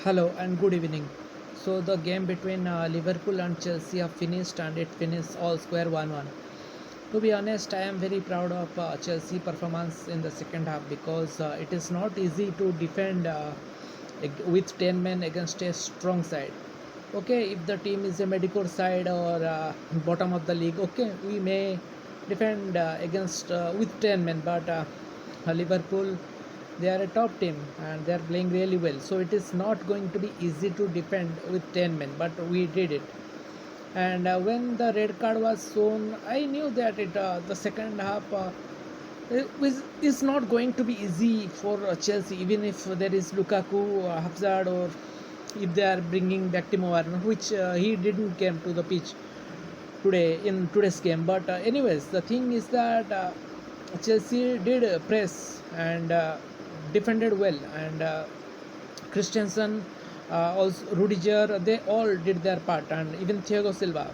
Hello and good evening. So the game between Liverpool and Chelsea have finished and it finished all square 1-1. To be honest, I am very proud of Chelsea performance in the second half because it is not easy to defend with 10 men against a strong side. Okay, if the team is a mediocre side or bottom of the league, okay, we may defend against with 10 men, but Liverpool, they are a top team and they are playing really well, so it is not going to be easy to defend with 10 men, but we did it. And when the red card was shown, I knew that the second half is not going to be easy for Chelsea, even if there is Lukaku, Hazard, or if they are bringing back Timo Werner, which he didn't came to the pitch today in today's game. But anyways, the thing is that Chelsea did press and defended well, and Christensen, also Rudiger, they all did their part, and even Thiago Silva.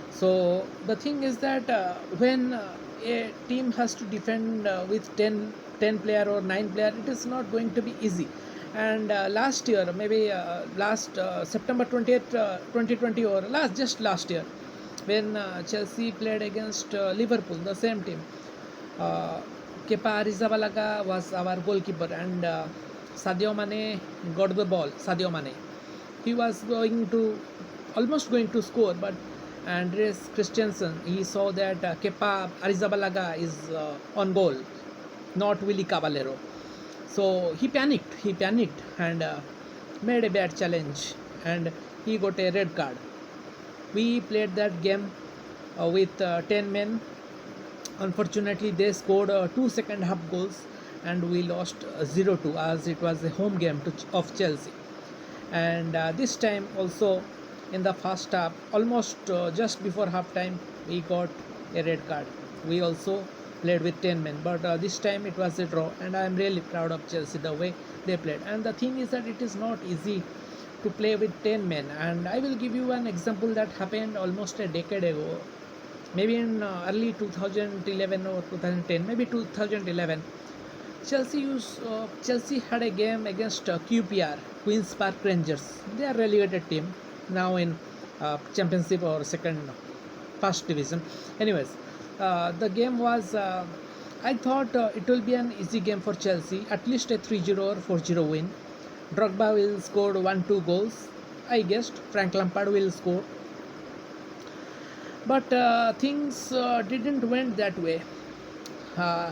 So the thing is that when a team has to defend with 10 player or 9 player, it is not going to be easy. And last year, maybe last September 20th, 2020, or last year, when Chelsea played against Liverpool, the same team, uh, Kepa Arrizabalaga was our goalkeeper, and Sadio Mane got the ball. Sadio Mane, he was almost going to score, but Andres Christensen, he saw that Kepa Arrizabalaga is on goal, not Willy Caballero. So he panicked and made a bad challenge, and he got a red card. We played that game with 10 men. Unfortunately, they scored two second half goals, and we lost 0-2 as it was a home game of Chelsea. And this time also, in the first half, almost just before half time, we got a red card. We also played with 10 men, but this time it was a draw, and I am really proud of Chelsea the way they played. And the thing is that it is not easy to play with 10 men, and I will give you an example that happened almost a decade ago, maybe in early 2011 or 2010, maybe 2011. Chelsea had a game against QPR, Queens Park Rangers. They are relegated team now in Championship or first division. Anyways, the game was. I thought it will be an easy game for Chelsea, at least a 3-0 or 4-0 win. Drogba will score 1-2 goals. I guessed Frank Lampard will score, but things didn't went that way. Uh,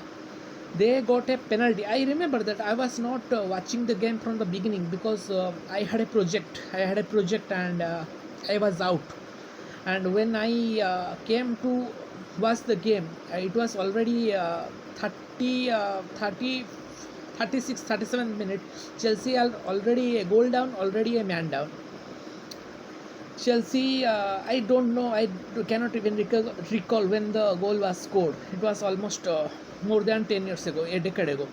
they got a penalty. I remember that I was not watching the game from the beginning because I had a project. And I was out. And when I came to watch the game, it was already 30, 30, 36, 37 minutes. Chelsea are already a goal down, already a man down. Chelsea, I don't know, I cannot even recall when the goal was scored. It was almost more than 10 years ago, a decade ago.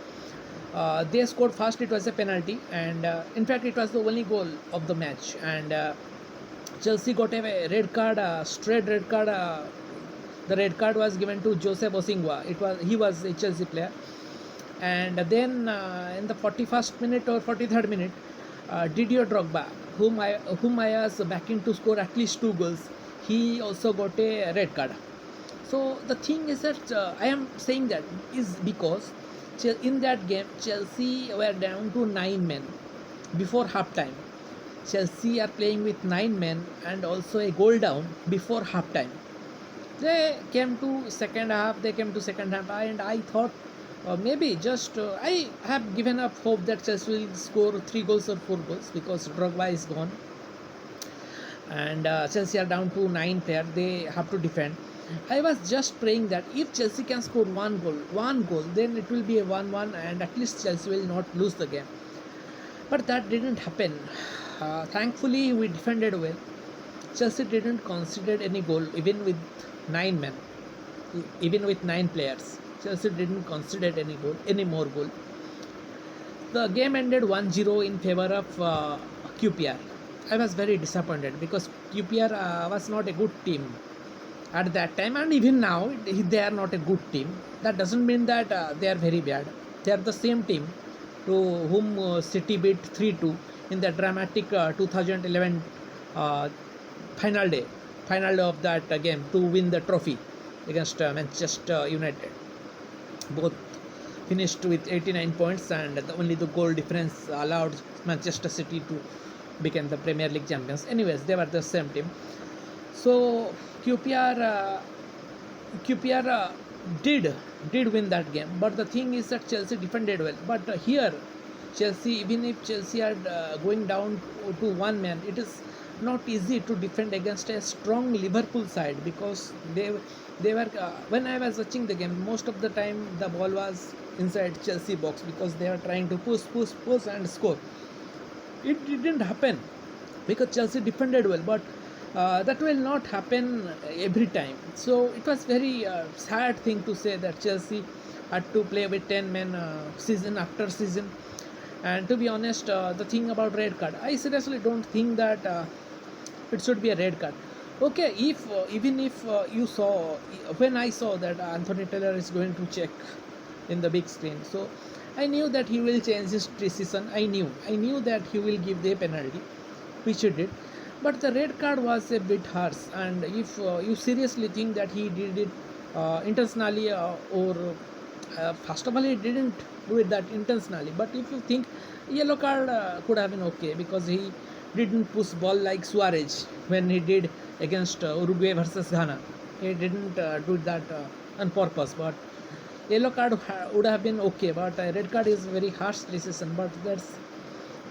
They scored first, it was a penalty, and in fact, it was the only goal of the match. And Chelsea got a red card, straight red card. The red card was given to Joseph Osingwa. He was a Chelsea player. And then in the 41st minute or 43rd minute, Didier Drogba, whom I was backing to score at least 2 goals, he also got a red card. So the thing is that I am saying that is because in that game Chelsea were down to 9 men before half time. Chelsea are playing with 9 men and also a goal down before half time. They came to second half, and I thought maybe just I have given up hope that Chelsea will score 3 goals or 4 goals because Drogba is gone, and Chelsea are down to 9 players. They have to defend. I was just praying that if Chelsea can score one goal, then it will be a 1-1, and at least Chelsea will not lose the game. But that didn't happen. Thankfully, we defended well. Chelsea didn't concede any goal, even with 9 men, even with 9 players. Chelsea didn't concede any more goal. The game ended 1-0 in favor of QPR. I was very disappointed because QPR was not a good team at that time, and even now they are not a good team. That doesn't mean that they are very bad. They are the same team to whom City beat 3-2 in the dramatic 2011 uh, final day final day of that game to win the trophy against Manchester United. Both finished with 89 points, and only the goal difference allowed Manchester City to become the Premier League champions. Anyways, they were the same team. So QPR QPR did win that game, but the thing is that Chelsea defended well. But here, Chelsea, even if Chelsea are going down to one man, it is not easy to defend against a strong Liverpool side, because they were when I was watching the game, most of the time the ball was inside Chelsea box because they are trying to push and score. It didn't happen because Chelsea defended well, but that will not happen every time. So it was very sad thing to say that Chelsea had to play with 10 men season after season. And to be honest, the thing about red card, I seriously don't think that it should be a red card. Okay, if even if you saw, when I saw that Anthony Taylor is going to check in the big screen, so I knew that he will change his decision. I knew that he will give the penalty, which he did. But the red card was a bit harsh, and if you seriously think that he did it intentionally, or first of all, he didn't do it that intentionally. But if you think yellow card could have been okay, because he didn't push ball like Suarez when he did against Uruguay versus Ghana. He didn't do that on purpose. But yellow card would have been okay. But red card is very harsh decision. But that's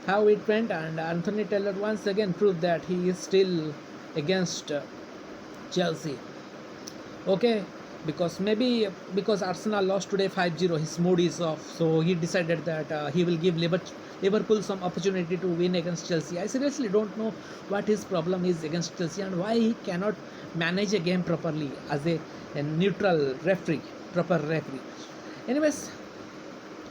how it went, and Anthony Taylor once again proved that he is still against Chelsea. Okay, because maybe because Arsenal lost today 5-0, his mood is off, so he decided that he will give Liverpool some opportunity to win against Chelsea. I seriously don't know what his problem is against Chelsea and why he cannot manage a game properly as a neutral referee, proper referee. Anyways,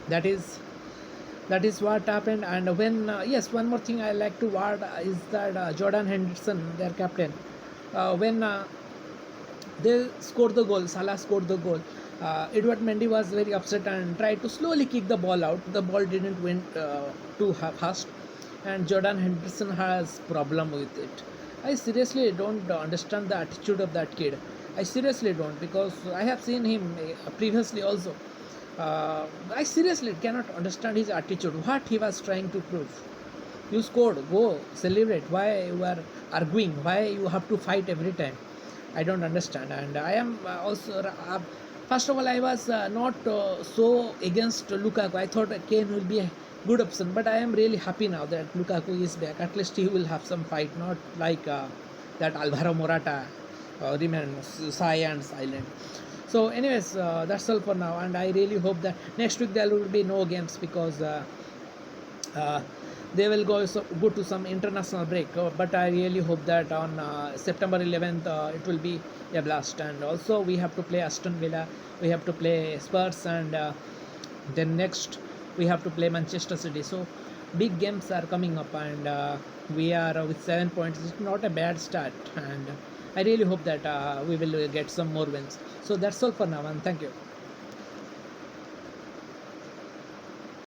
that is what happened. And when yes, one more thing I like to add is that Jordan Henderson, their captain, when they scored the goal, Salah scored the goal, Edward Mendy was very upset and tried to slowly kick the ball out. The ball didn't went too fast, and Jordan Henderson has problem with it. I seriously don't understand the attitude of that kid. I seriously don't, because I have seen him previously also. I seriously cannot understand his attitude. What he was trying to prove? You scored, go celebrate. Why you are arguing? Why you have to fight every time? I don't understand. And I am also first of all, I was not so against Lukaku. I thought Kane will be a good option, but I am really happy now that Lukaku is back. At least he will have some fight, not like that Alvaro Morata remains and silent. So anyways, that's all for now, and I really hope that next week there will be no games, because they will go to some international break. But I really hope that on September 11th it will be a blast. And also we have to play Aston Villa, we have to play Spurs, and then next we have to play Manchester City. So big games are coming up, and we are with 7 points. It's not a bad start, and I really hope that we will get some more wins. So that's all for now, and thank you.